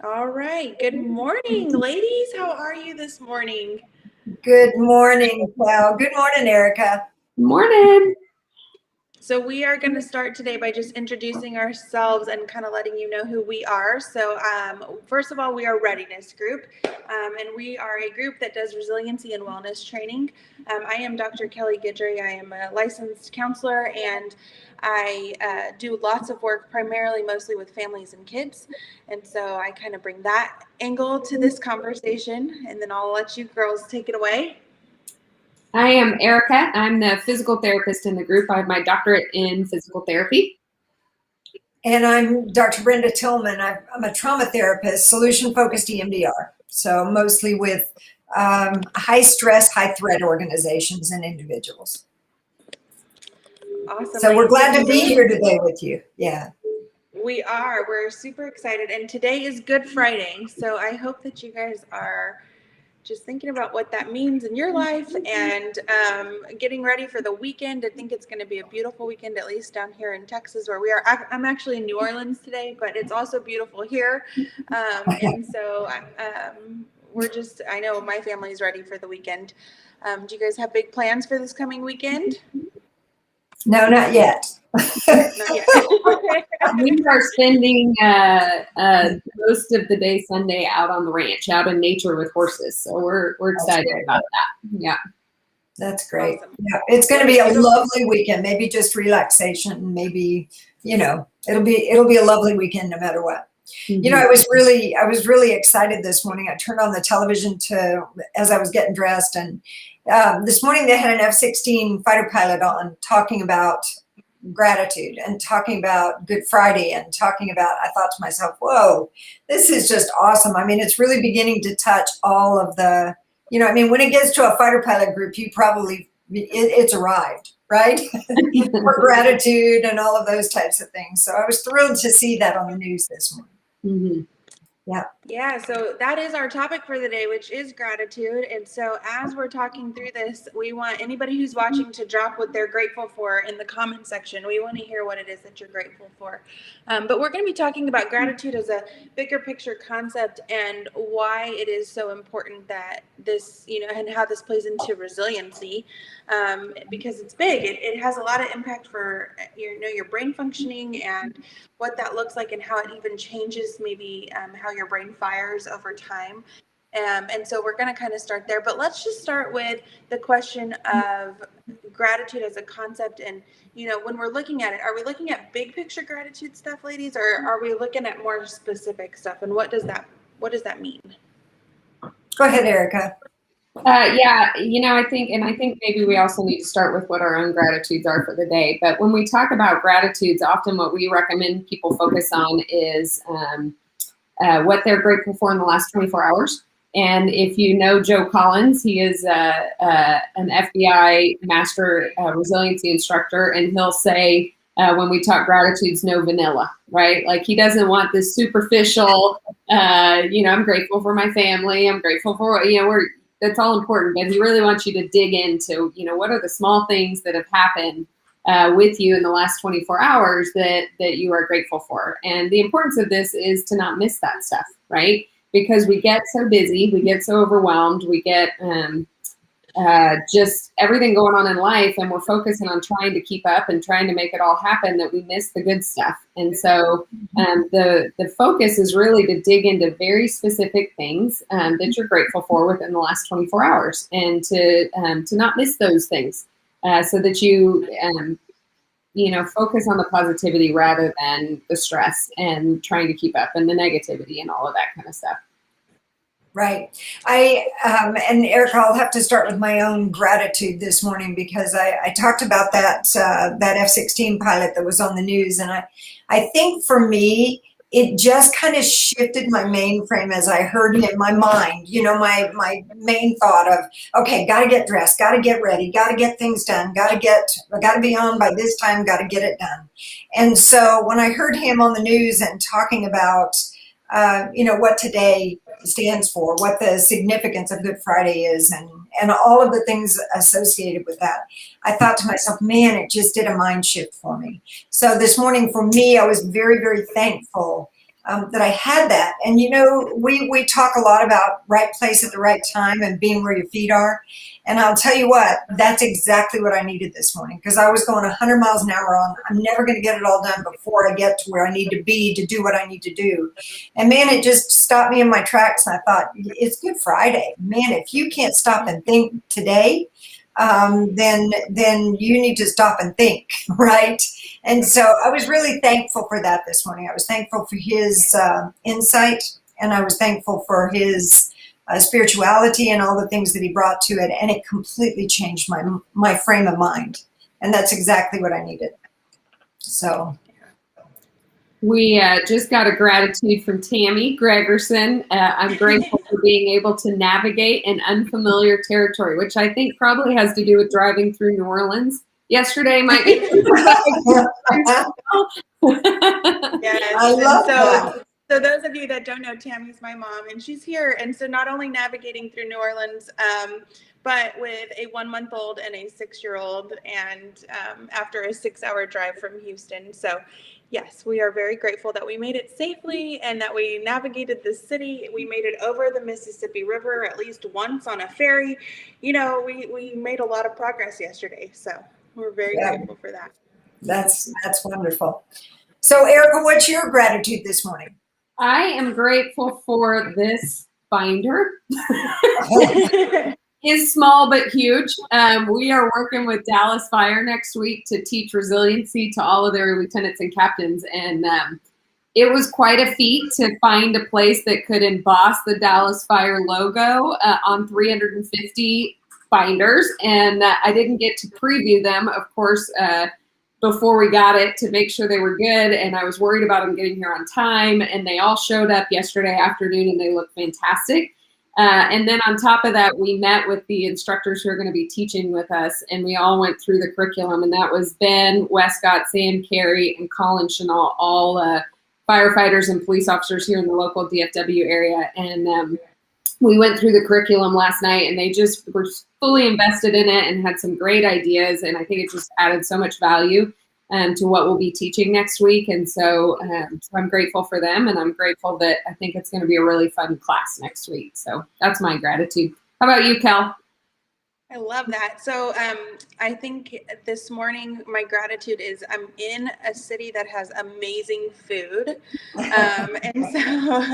All right. Good morning, ladies. How are you this morning? Good morning, Cal. Good morning, Erica. Morning. So we are going to start today by just introducing ourselves and kind of letting you know who we are. So first of all, we are Readiness Group, and we are a group that does resiliency and wellness training. I am Dr. Kelly Guidry. I am a licensed counselor, and I do lots of work, primarily mostly with families and kids. And so I kind of bring that angle to this conversation, and then I'll let you girls take it away. I am Erica. I'm the physical therapist in the group. I have my doctorate in physical therapy. And I'm Dr. Brenda Tillman. I'm a trauma therapist, solution-focused EMDR. So mostly with high stress, high threat organizations and individuals. Awesome. So we're glad to be here today with you. Yeah. We are. We're super excited. And today is Good Friday. So I hope that you guys are just thinking about what that means in your life and getting ready for the weekend. I think it's going to be a beautiful weekend, at least down here in Texas where we are. I'm actually in New Orleans today, but it's also beautiful here. And so I know my family's ready for the weekend. Do you guys have big plans for this coming weekend? No, not yet. Not yet. We are spending most of the day Sunday out on the ranch, out in nature with horses. So we're excited about that. Yeah. That's great. Awesome. Yeah, it's going to be a lovely weekend. Maybe just relaxation. Maybe, it'll be a lovely weekend no matter what. Mm-hmm. I was really excited this morning. I turned on the television as I was getting dressed, and this morning they had an F-16 fighter pilot on talking about gratitude and talking about Good Friday and talking about, I thought to myself, whoa, this is just awesome. I mean, it's really beginning to touch all of the, when it gets to a fighter pilot group, it's arrived, right? For gratitude and all of those types of things. So I was thrilled to see that on the news this morning. Mm-hmm. Yeah, so that is our topic for the day, which is gratitude. And so as we're talking through this, we want anybody who's watching to drop what they're grateful for in the comment section. We want to hear what it is that you're grateful for. But we're going to be talking about gratitude as a bigger picture concept and why it is so important that this, and how this plays into resiliency, because it's big. It has a lot of impact for, your brain functioning and what that looks like and how it even changes maybe how your brain fires over time. And so we're going to kind of start there. But let's just start with the question of gratitude as a concept. And, when we're looking at it, are we looking at big picture gratitude stuff, ladies, or are we looking at more specific stuff? And what does that mean? Go ahead, Erica. Yeah, I think maybe we also need to start with what our own gratitudes are for the day. But when we talk about gratitudes, often what we recommend people focus on is what they're grateful for in the last 24 hours. And if you know Joe Collins, he is an FBI master resiliency instructor, and he'll say, when we talk gratitudes, no vanilla, right? Like he doesn't want this superficial, I'm grateful for my family. I'm grateful for, that's all important, but he really wants you to dig into, what are the small things that have happened with you in the last 24 hours that you are grateful for. And the importance of this is to not miss that stuff, right? Because we get so busy, we get so overwhelmed, we get just everything going on in life, and we're focusing on trying to keep up and trying to make it all happen that we miss the good stuff. And so the focus is really to dig into very specific things that you're grateful for within the last 24 hours, and to not miss those things, so that you focus on the positivity rather than the stress and trying to keep up and the negativity and all of that kind of stuff. Right. And Erica, I'll have to start with my own gratitude this morning, because I talked about that F-16 pilot that was on the news. And I think for me, it just kind of shifted my mainframe as I heard him, my mind, my main thought of, okay, got to get dressed, got to get ready, got to get things done, got to be on by this time, got to get it done. And so when I heard him on the news and talking about, what today stands for, what the significance of Good Friday is, and all of the things associated with that, I thought to myself, man, it just did a mind shift for me. So this morning for me, I was very, very thankful that I had that. And we talk a lot about right place at the right time and being where your feet are. And I'll tell you what, that's exactly what I needed this morning, because I was going 100 miles an hour on, I'm never going to get it all done before I get to where I need to be to do what I need to do. And man, it just stopped me in my tracks. And I thought, it's Good Friday. Man, if you can't stop and think today, then you need to stop and think, right? And so I was really thankful for that this morning. I was thankful for his insight, and I was thankful for his spirituality and all the things that he brought to it, and it completely changed my frame of mind, and that's exactly what I needed. So we just got a gratitude from Tammy Gregerson. I'm grateful for being able to navigate an unfamiliar territory, which I think probably has to do with driving through New Orleans. Yesterday might be. Yes. I love that. So those of you that don't know, Tammy's my mom, and she's here. And so not only navigating through New Orleans, but with a 1-month-old and a 6-year-old, and after a 6-hour drive from Houston. So yes, we are very grateful that we made it safely and that we navigated the city. We made it over the Mississippi River at least once on a ferry. We made a lot of progress yesterday. So we're very grateful for that. That's wonderful. So Erica, what's your gratitude this morning? I am grateful for this binder. It's small but huge. We are working with Dallas Fire next week to teach resiliency to all of their lieutenants and captains. And it was quite a feat to find a place that could emboss the Dallas Fire logo on 350 binders. And I didn't get to preview them, of course, before we got it, to make sure they were good. And I was worried about them getting here on time. And they all showed up yesterday afternoon, and they look fantastic. And then on top of that, we met with the instructors who are going to be teaching with us, and we all went through the curriculum. And that was Ben Westcott, Sam Carey, and Colin Chenal, all firefighters and police officers here in the local DFW area. And we went through the curriculum last night, and they just were fully invested in it and had some great ideas. And I think it just added so much value to what we'll be teaching next week. And so I'm grateful for them, and I'm grateful that I think it's going to be a really fun class next week. So that's my gratitude. How about you, Kel? I love that. So I think this morning my gratitude is I'm in a city that has amazing food. And so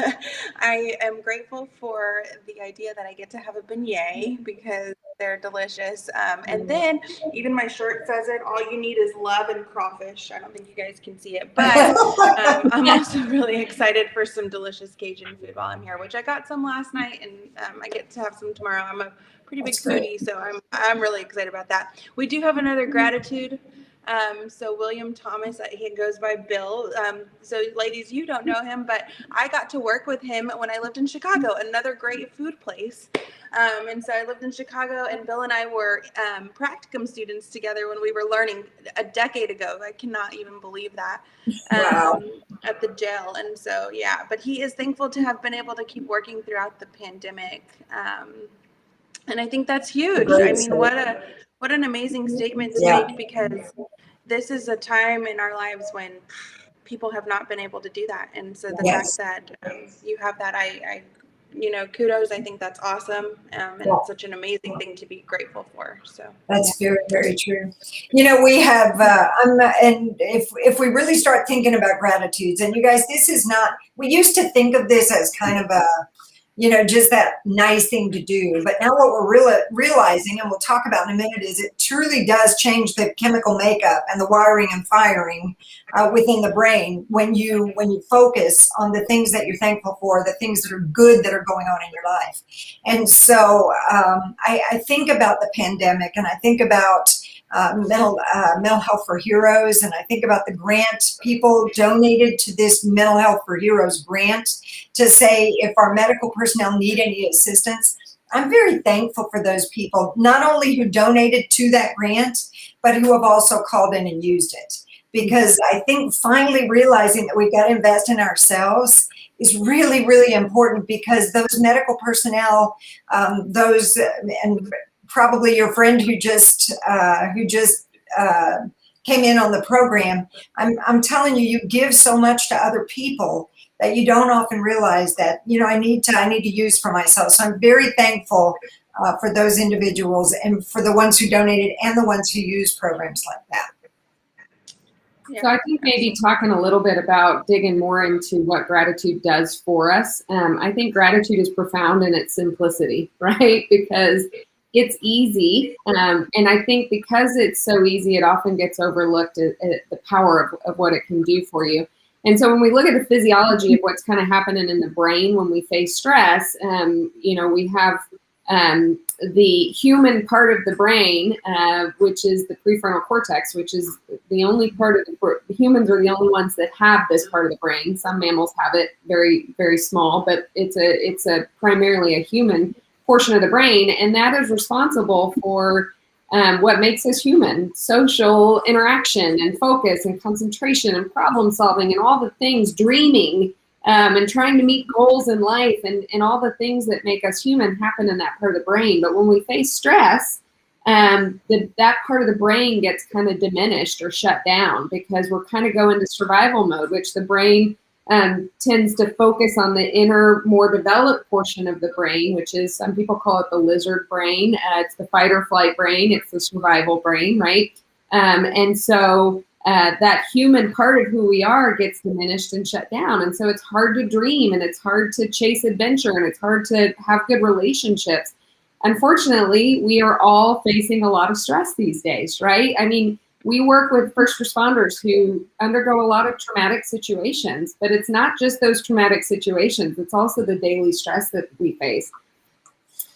I am grateful for the idea that I get to have a beignet because they're delicious. And then even my shirt says it, all you need is love and crawfish. I don't think you guys can see it, but I'm also really excited for some delicious Cajun food while I'm here, which I got some last night, and I get to have some tomorrow. I'm a pretty big foodie, so I'm really excited about that. We do have another gratitude. So William Thomas, he goes by Bill. So ladies, you don't know him, but I got to work with him when I lived in Chicago, another great food place. And so I lived in Chicago, and Bill and I were practicum students together when we were learning a decade ago. I cannot even believe that. Wow. At the jail. And so, yeah, but he is thankful to have been able to keep working throughout the pandemic. And I think that's huge. I mean, what an amazing statement to make, because this is a time in our lives when people have not been able to do that. And so the fact that you have that, kudos. I think that's awesome. And it's such an amazing thing to be grateful for. So that's very, very true. We have, and if we really start thinking about gratitudes, and you guys, this is not, we used to think of this as kind of a, just that nice thing to do. But now what we're realizing, and we'll talk about in a minute, is it truly does change the chemical makeup and the wiring and firing within the brain when you focus on the things that you're thankful for, the things that are good that are going on in your life. And so I think about the pandemic, and I think about mental health for heroes, and I think about the grant people donated to this mental health for heroes grant to say if our medical personnel need any assistance. I'm very thankful for those people, not only who donated to that grant, but who have also called in and used it, because I think finally realizing that we've got to invest in ourselves is really, really important, because those medical personnel, and probably your friend who just came in on the program, I'm telling you, you give so much to other people that you don't often realize that, I need to use for myself. So I'm very thankful for those individuals and for the ones who donated and the ones who use programs like that. So I think maybe talking a little bit about digging more into what gratitude does for us. I think gratitude is profound in its simplicity, right? Because it's easy. And I think because it's so easy, it often gets overlooked at the power of what it can do for you. And so when we look at the physiology of what's kind of happening in the brain when we face stress, we have the human part of the brain, which is the prefrontal cortex, which is the only part of humans are the only ones that have this part of the brain. Some mammals have it very, very small, but it's a primarily a human portion of the brain, and that is responsible for what makes us human: social interaction and focus and concentration and problem solving and all the things, dreaming, and trying to meet goals in life, and all the things that make us human happen in that part of the brain. But when we face stress, that part of the brain gets kind of diminished or shut down because we're kind of go into survival mode, which the brain tends to focus on the inner, more developed portion of the brain, which is, some people call it the lizard brain. It's the fight or flight brain. It's the survival brain, right? And so that human part of who we are gets diminished and shut down. And so it's hard to dream, and it's hard to chase adventure, and it's hard to have good relationships. Unfortunately, we are all facing a lot of stress these days, right? I mean, we work with first responders who undergo a lot of traumatic situations, but it's not just those traumatic situations. It's also the daily stress that we face.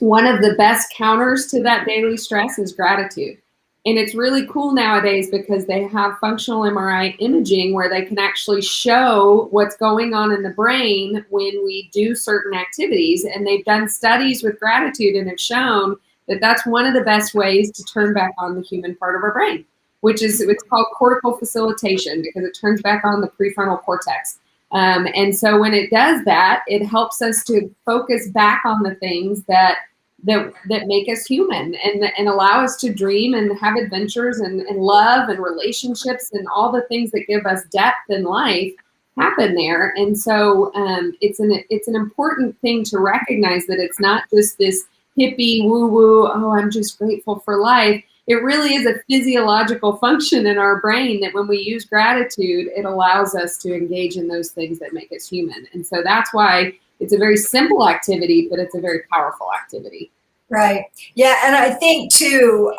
One of the best counters to that daily stress is gratitude. And it's really cool nowadays because they have functional MRI imaging where they can actually show what's going on in the brain when we do certain activities. And they've done studies with gratitude and have shown that that's one of the best ways to turn back on the human part of our brain, which is, it's called cortical facilitation, because it turns back on the prefrontal cortex. And so when it does that, it helps us to focus back on the things that make us human and allow us to dream and have adventures and love and relationships and all the things that give us depth in life happen there. And so it's an important thing to recognize that it's not just this hippie woo-woo, oh, I'm just grateful for life. It really is a physiological function in our brain that when we use gratitude, it allows us to engage in those things that make us human. And so that's why it's a very simple activity, but it's a very powerful activity. Right. Yeah. And I think too,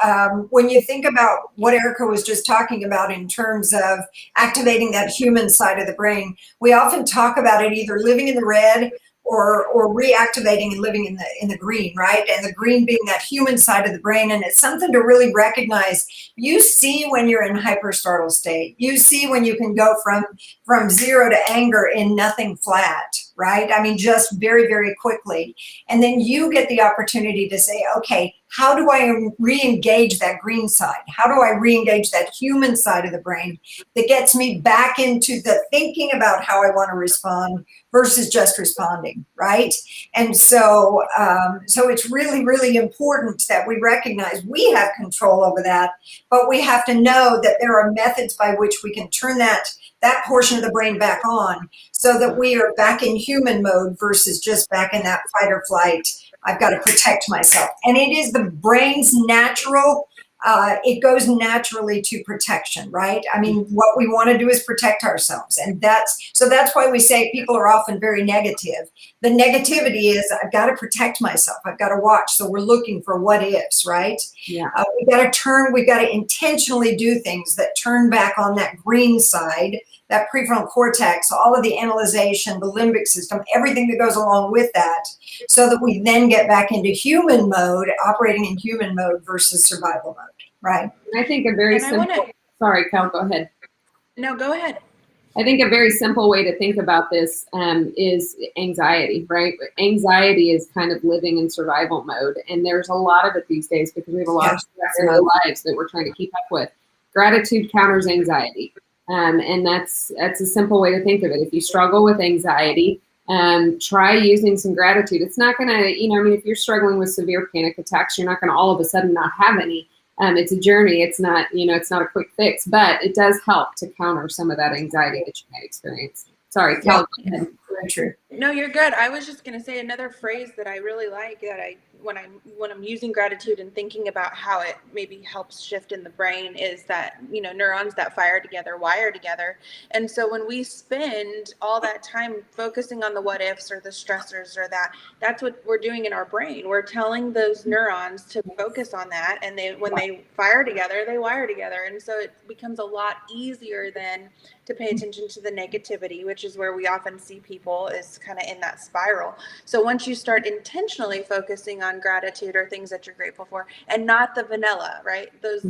when you think about what Erica was just talking about in terms of activating that human side of the brain, we often talk about it either living in the red or reactivating and living in the green, right? And the green being that human side of the brain. And it's something to really recognize. You see when you're in hyperstartle state. You see when you can go from zero to anger in nothing flat, right? I mean, just very, very quickly. And then you get the opportunity to say, okay, how do I re-engage that green side? How do I re-engage that human side of the brain that gets me back into the thinking about how I want to respond versus just responding, right? And so, so it's really, really important that we recognize we have control over that, but we have to know that there are methods by which we can turn that portion of the brain back on so that we are back in human mode versus just back in that fight or flight. I've got to protect myself. And it is the brain's natural, it goes naturally to protection, right? I mean, what we want to do is protect ourselves. And that's why we say people are often very negative. The negativity is, I've got to protect myself. I've got to watch. So we're looking for what ifs, right? Yeah. We've got to intentionally do things that turn back on that green side, that prefrontal cortex, all of the analyzation, the limbic system, everything that goes along with that, so that we then get back into human mode, operating in human mode versus survival mode, right? And I think a very simple, sorry, Cal, go ahead. No, go ahead. I think a very simple way to think about this is anxiety, right? Anxiety is kind of living in survival mode. And there's a lot of it these days because we have a lot of stress in our lives that we're trying to keep up with. Gratitude counters anxiety. And that's a simple way to think of it. If you struggle with anxiety, try using some gratitude. It's not going to, if you're struggling with severe panic attacks, you're not going to all of a sudden not have any. It's a journey. It's not, it's not a quick fix, but it does help to counter some of that anxiety that you might experience. Sorry, Cal, go ahead. very true. No, you're good. I was just gonna say another phrase that I really like that when I'm using gratitude and thinking about how it maybe helps shift in the brain is that, neurons that fire together wire together. And so when we spend all that time focusing on the what ifs or the stressors or that's what we're doing in our brain. We're telling those neurons to focus on that, and when they fire together, they wire together. And so it becomes a lot easier then to pay attention to the negativity, which is where we often see people is kind of in that spiral. So once you start intentionally focusing on gratitude or things that you're grateful for, and not the vanilla, right? Those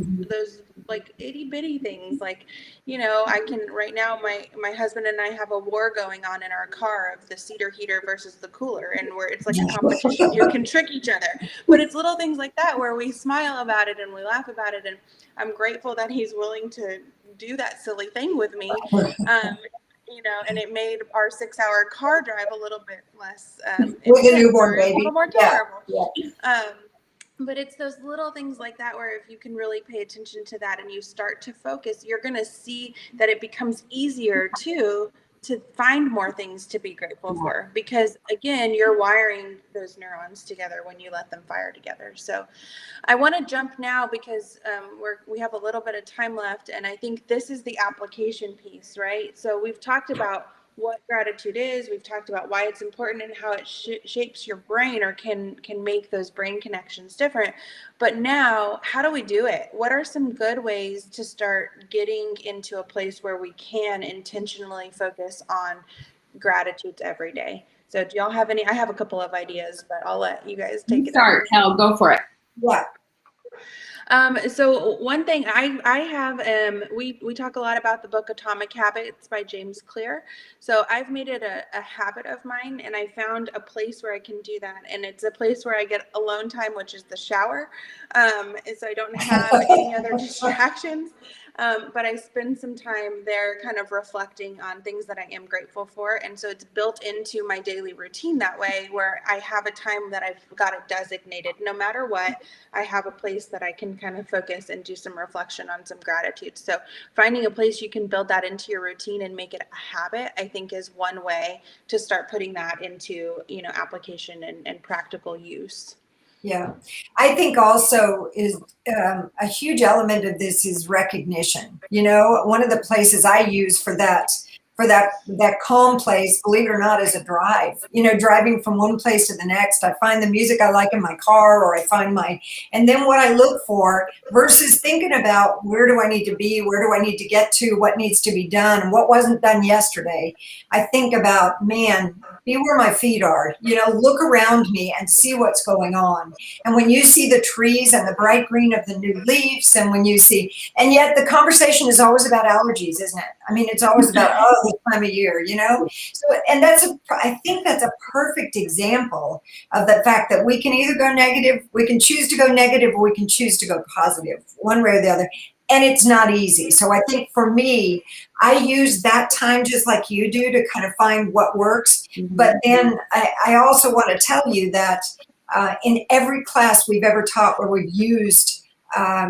like itty bitty things, like, I can right now, my husband and I have a war going on in our car of the cedar heater versus the cooler, and where it's like a competition. You can trick each other, but it's little things like that where we smile about it and we laugh about it, and I'm grateful that he's willing to do that silly thing with me. And it made our 6-hour car drive a little bit less with a newborn baby, a little more tolerable. Yeah. But it's those little things like that where if you can really pay attention to that and you start to focus, you're going to see that it becomes easier to find more things to be grateful for, because again, you're wiring those neurons together when you let them fire together. So I want to jump now because we have a little bit of time left, and I think this is the application piece, right? So we've talked about what gratitude is, we've talked about why it's important and how it shapes your brain or can make those brain connections different. But now, how do we do it? What are some good ways to start getting into a place where we can intentionally focus on gratitudes every day? So do y'all have any? I have a couple of ideas, but I'll let you guys take it. Start, Kel, go for it. Yeah. So one thing I have, we talk a lot about the book Atomic Habits by James Clear. So I've made it a habit of mine, and I found a place where I can do that. And it's a place where I get alone time, which is the shower. And so I don't have any other distractions. But I spend some time there kind of reflecting on things that I am grateful for. And so it's built into my daily routine that way, where I have a time that I've got it designated. No matter what, I have a place that I can kind of focus and do some reflection on some gratitude. So finding a place you can build that into your routine and make it a habit, I think is one way to start putting that into, application and practical use. Yeah, I think also is a huge element of this is recognition. One of the places I use for that calm place, believe it or not, is a drive. Driving from one place to the next, I find the music I like in my car, or I find and then what I look for versus thinking about where do I need to be, where do I need to get to, what needs to be done, and what wasn't done yesterday. I think about, man, be where my feet are, look around me and see what's going on. And when you see the trees and the bright green of the new leaves, and and yet the conversation is always about allergies, isn't it? I mean, it's always about, this time of year, So, and I think that's a perfect example of the fact that we can either go negative, we can choose to go negative, or we can choose to go positive, one way or the other. And it's not easy. So I think for me, I use that time just like you do to kind of find what works. Mm-hmm. But then I also want to tell you that in every class we've ever taught where we've used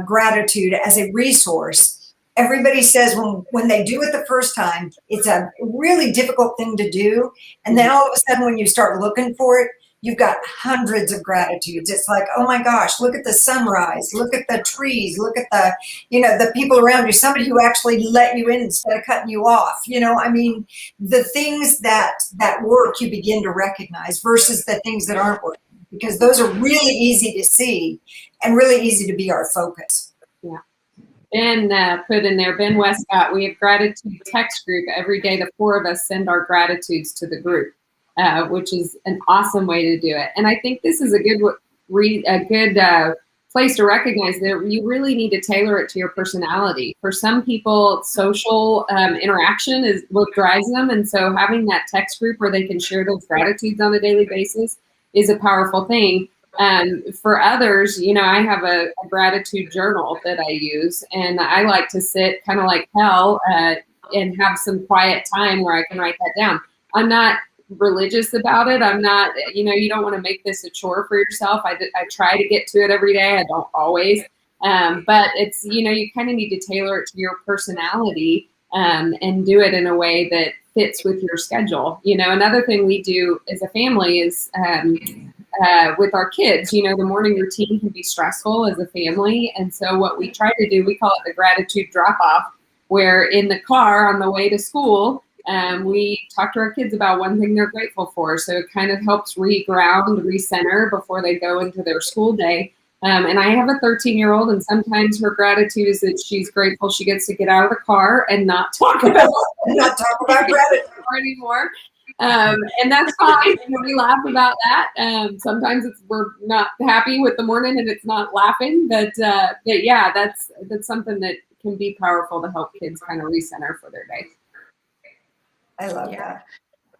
gratitude as a resource, everybody says when they do it the first time, it's a really difficult thing to do. And then all of a sudden when you start looking for it, you've got hundreds of gratitudes. It's like, oh my gosh, look at the sunrise, look at the trees, look at the, the people around you, somebody who actually let you in instead of cutting you off. The things that work, you begin to recognize versus the things that aren't working, because those are really easy to see and really easy to be our focus. Yeah. Ben put in there, Ben Westcott, we have gratitude text group. Every day, the 4 of us send our gratitudes to the group. Which is an awesome way to do it. And I think this is a good place to recognize that you really need to tailor it to your personality. For some people, social interaction is what drives them. And so having that text group where they can share those gratitudes on a daily basis is a powerful thing. For others, I have a gratitude journal that I use, and I like to sit kind of like Kel and have some quiet time where I can write that down. I'm not religious about it. I'm not, you don't want to make this a chore for yourself. I try to get to it every day. I don't always, but it's, you kind of need to tailor it to your personality and do it in a way that fits with your schedule. Another thing we do as a family is with our kids, the morning routine can be stressful as a family. And so what we try to do, we call it the gratitude drop off, where in the car on the way to school, we talk to our kids about one thing they're grateful for. So it kind of helps reground, recenter before they go into their school day. And I have a 13-year-old, and sometimes her gratitude is that she's grateful she gets to get out of the car and not talk about gratitude anymore. And that's fine. We laugh about that. Sometimes we're not happy with the morning and it's not laughing, but yeah, that's something that can be powerful to help kids kind of recenter for their day. I love that.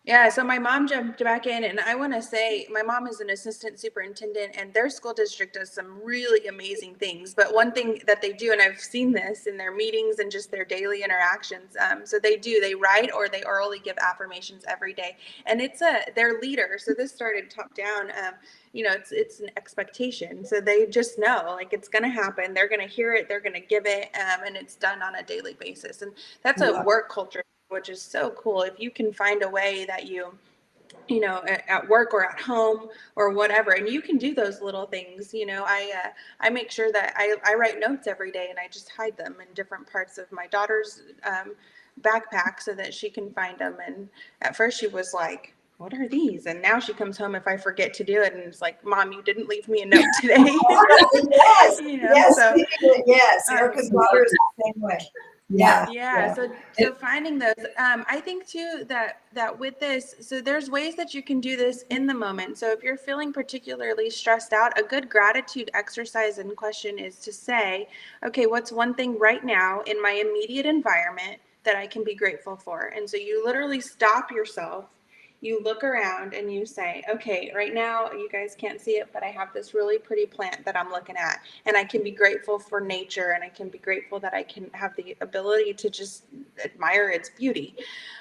Yeah, so my mom jumped back in, and I want to say my mom is an assistant superintendent, and their school district does some really amazing things. But one thing that they do, and I've seen this in their meetings and just their daily interactions, so they write or they orally give affirmations every day, and it's their leader. So this started top down. It's an expectation. So they just know, like, it's going to happen. They're going to hear it. They're going to give it, and it's done on a daily basis. And that's a work culture, which is so cool. If you can find a way that you at work or at home or whatever, and you can do those little things. I make sure that I write notes every day, and I just hide them in different parts of my daughter's backpack so that she can find them. And at first she was like, what are these? And now she comes home if I forget to do it, and it's like, Mom, you didn't leave me a note today. Yes, yes. Erica's daughter is the same way. Yeah. So finding those, I think too that with this, so there's ways that you can do this in the moment. So if you're feeling particularly stressed out, a good gratitude exercise and question is to say, okay, what's one thing right now in my immediate environment that I can be grateful for? And so you literally stop yourself. You look around and you say, okay, right now you guys can't see it, but I have this really pretty plant that I'm looking at, and I can be grateful for nature, and I can be grateful that I can have the ability to just admire its beauty.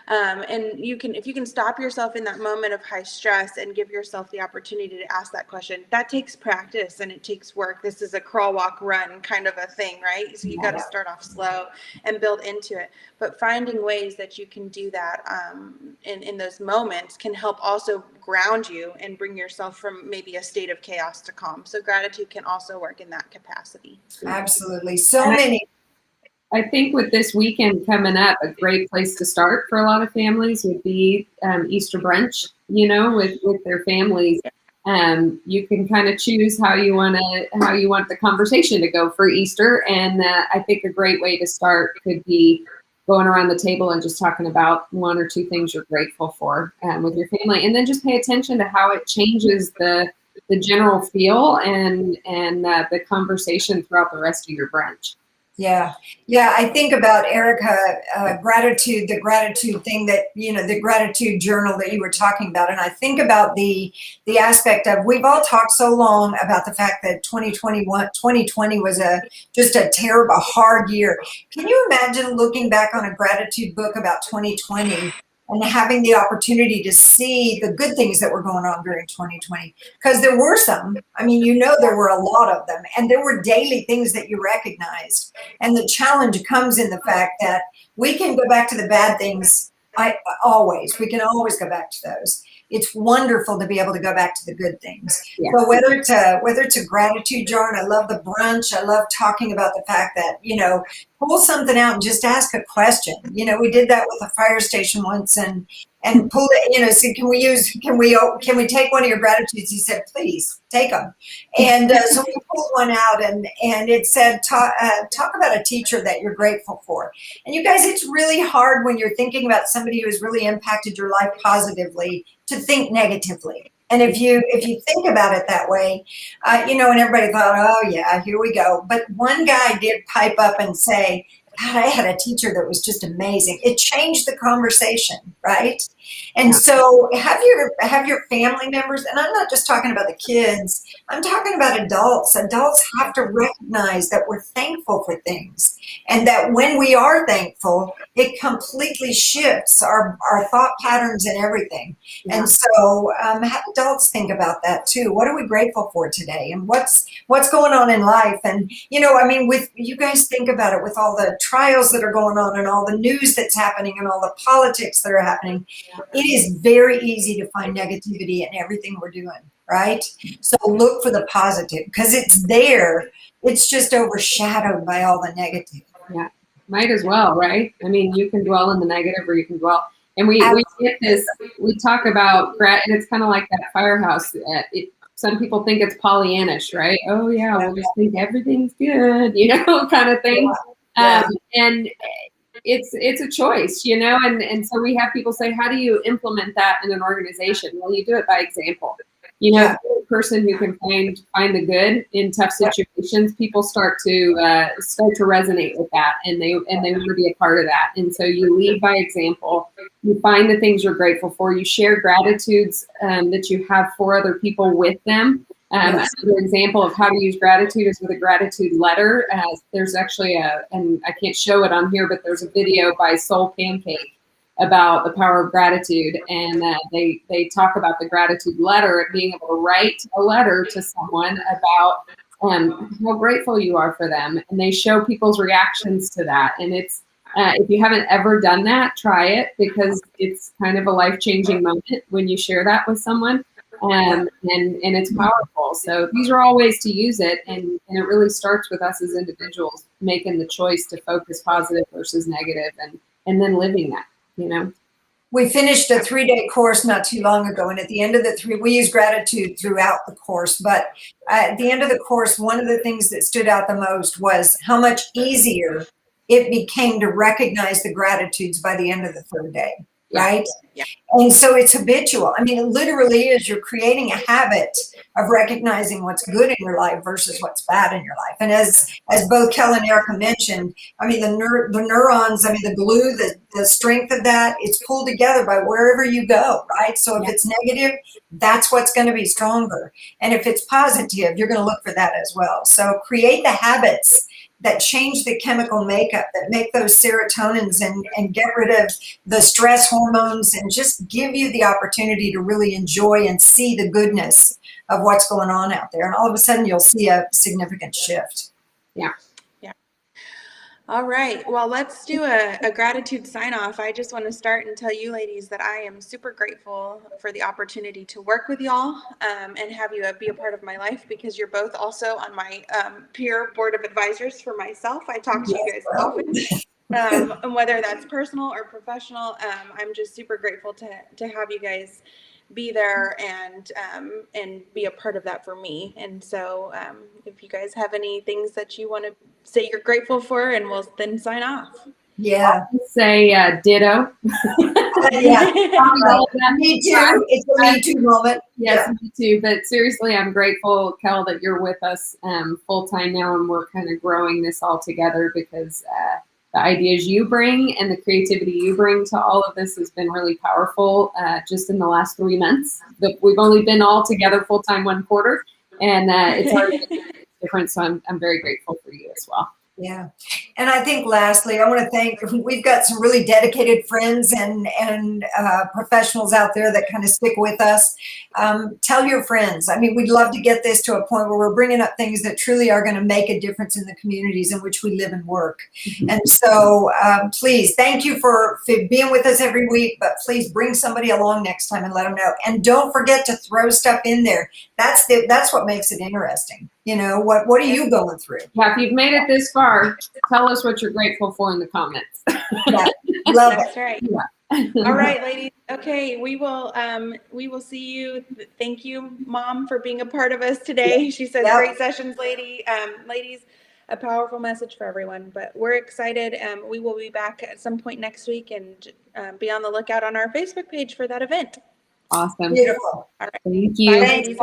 And if you can stop yourself in that moment of high stress and give yourself the opportunity to ask that question, that takes practice and it takes work. This is a crawl, walk, run kind of a thing, right? So you got to start off slow and build into it. But finding ways that you can do that in those moments can help also ground you and bring yourself from maybe a state of chaos to calm. So gratitude can also work in that capacity. Absolutely. So many. I think with this weekend coming up, a great place to start for a lot of families would be Easter brunch, with their families. You can kind of choose how you want the conversation to go for Easter. And I think a great way to start could be going around the table and just talking about one or two things you're grateful for with your family. And then just pay attention to how it changes the general feel and the conversation throughout the rest of your brunch. Yeah. I think about, Erica, gratitude, the gratitude thing that, the gratitude journal that you were talking about. And I think about the aspect of, we've all talked so long about the fact that 2020 was just a terrible, hard year. Can you imagine looking back on a gratitude book about 2020 and having the opportunity to see the good things that were going on during 2020? Because there were some. I mean, there were a lot of them, and there were daily things that you recognized. And the challenge comes in the fact that we can go back to the bad things. We can always go back to those. It's wonderful to be able to go back to the good things. Yeah. So whether it's a gratitude jar, and I love the brunch, I love talking about the fact that, pull something out and just ask a question. We did that with a fire station once, and pull it, so can we take one of your gratitudes? He said, please take them. And so we pulled one out, and it said, talk about a teacher that you're grateful for. And you guys, it's really hard when you're thinking about somebody who has really impacted your life positively to think negatively. And if you think about it that way, and everybody thought, oh yeah, here we go. But one guy did pipe up and say, God, I had a teacher that was just amazing. It changed the conversation, right? And Yeah. so have your family members, and I'm not just talking about the kids, I'm talking about adults. Adults have to recognize that we're thankful for things, and that when we are thankful, it completely shifts our thought patterns and everything. Yeah. And so have adults think about that too. What are we grateful for today, and what's going on in life? And I mean, with you guys think about it, with all the trials that are going on and all the news that's happening and all the politics that are happening, it is very easy to find negativity in everything we're doing, right? So look for the positive, because it's there. It's just overshadowed by all the negative. Yeah, might as well, right? I mean, you can dwell in the negative, or you can dwell. And we get this. We talk about and it's kind of like that firehouse. Some people think it's Pollyannish, right? Oh yeah, we'll just think everything's good, kind of thing. Yeah. And it's a choice, and so we have people say, how do you implement that in an organization? Well, you do it by example. Yeah. The person who can find the good in tough situations, people start to resonate with that, and they want to be a part of that. And so you lead by example. You find the things you're grateful for. You share gratitudes that you have for other people with them. Another example of how to use gratitude is with a gratitude letter. There's actually and I can't show it on here, but there's a video by Soul Pancake about the power of gratitude, and they talk about the gratitude letter, being able to write a letter to someone about how grateful you are for them, and they show people's reactions to that. And it's if you haven't ever done that, try it, because it's kind of a life-changing moment when you share that with someone, and it's powerful. So these are all ways to use it, and it really starts with us as individuals making the choice to focus positive versus negative, and then living that. We finished a 3-day course not too long ago, and at the end of we use gratitude throughout the course, but at the end of the course, one of the things that stood out the most was how much easier it became to recognize the gratitudes by the end of the 3rd day, right? Yeah. And so it's habitual. I mean, it literally is. You're creating a habit of recognizing what's good in your life versus what's bad in your life. And as both Kel and Erica mentioned, I mean, the neurons, I mean, the glue, the strength of that, it's pulled together by wherever you go, right? So if it's negative, that's what's going to be stronger. And if it's positive, you're going to look for that as well. So create the habits that change the chemical makeup, that make those serotonins and get rid of the stress hormones, and just give you the opportunity to really enjoy and see the goodness of what's going on out there. And all of a sudden you'll see a significant shift. Yeah. All right. Well, let's do a gratitude sign off. I just want to start and tell you ladies that I am super grateful for the opportunity to work with y'all and have you be a part of my life, because you're both also on my peer board of advisors for myself. I talk to you guys often, whether that's personal or professional. I'm just super grateful to have you guys be there and be a part of that for me. And so if you guys have any things that you want to say you're grateful for, and we'll then sign off. Yeah. I'll say ditto. Yeah. Me too. It's a me too moment. Yes, me too. But seriously, I'm grateful, Kel, that you're with us full time now, and we're kind of growing this all together, because the ideas you bring and the creativity you bring to all of this has been really powerful just in the last 3 months. We've only been all together full time 1 quarter, and it's already different. So I'm very grateful for you as well. Yeah. And I think lastly, I want to thank, we've got some really dedicated friends and professionals out there that kind of stick with us. Tell your friends. I mean, we'd love to get this to a point where we're bringing up things that truly are going to make a difference in the communities in which we live and work. Mm-hmm. And so please, thank you for being with us every week, but please bring somebody along next time and let them know. And don't forget to throw stuff in there. That's what makes it interesting. What are you going through? Yeah, if you've made it this far, tell us what you're grateful for in the comments. Yeah, love That's it. right. Yeah. All right, ladies. Okay, we will see you. Thank you, Mom, for being a part of us today. She says, great sessions, ladies. A powerful message for everyone. But we're excited. We will be back at some point next week, and be on the lookout on our Facebook page for that event. Awesome. Beautiful. All right. Thank you. Bye, ladies.